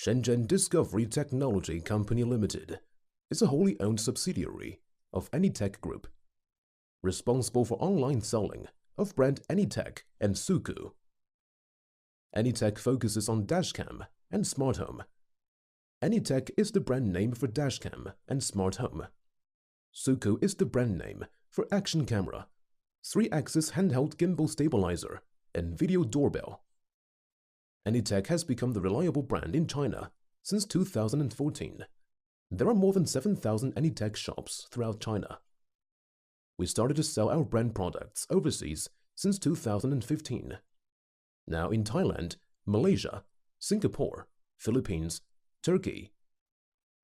Shenzhen Discovery Technology Company Limited is a wholly owned subsidiary of Anytek Group, responsible for online selling of brand Anytek and Suku. Anytek focuses on dashcam and smart home. Anytek is the brand name for dashcam and smart home. Suku is the brand name for action camera, 3-axis handheld gimbal stabilizer, and video doorbell. Anytek has become the reliable brand in China since 2014. There are more than 7,000 Anytek shops throughout China. We started to sell our brand products overseas since 2015. Now in Thailand, Malaysia, Singapore, Philippines, Turkey,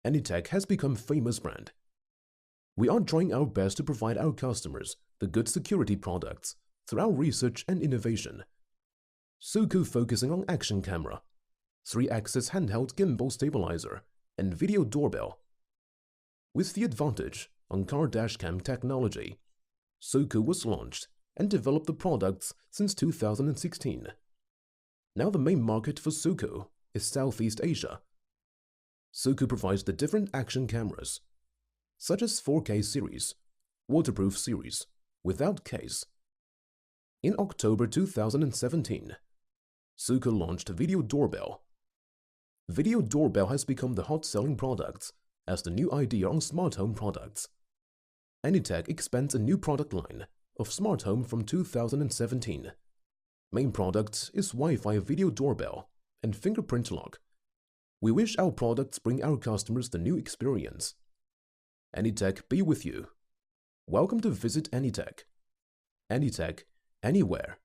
Anytek has become a famous brand. We are trying our best to provide our customers the good security products through our research and innovation. Suku focusing on action camera, 3-axis handheld gimbal stabilizer, and video doorbell. With the advantage on car dashcam technology, Suku was launched and developed the products since 2016. Now the main market for Suku is Southeast Asia. Suku provides the different action cameras, such as 4K series, waterproof series, without case. In October 2017, Suku launched Video Doorbell. Video Doorbell has become the hot-selling product as the new idea on smart home products. Anytek expands a new product line of smart home from 2017. Main product is Wi-Fi video doorbell and fingerprint lock. We wish our products bring our customers the new experience. Anytek be with you. Welcome to visit Anytek. Anytek, anywhere.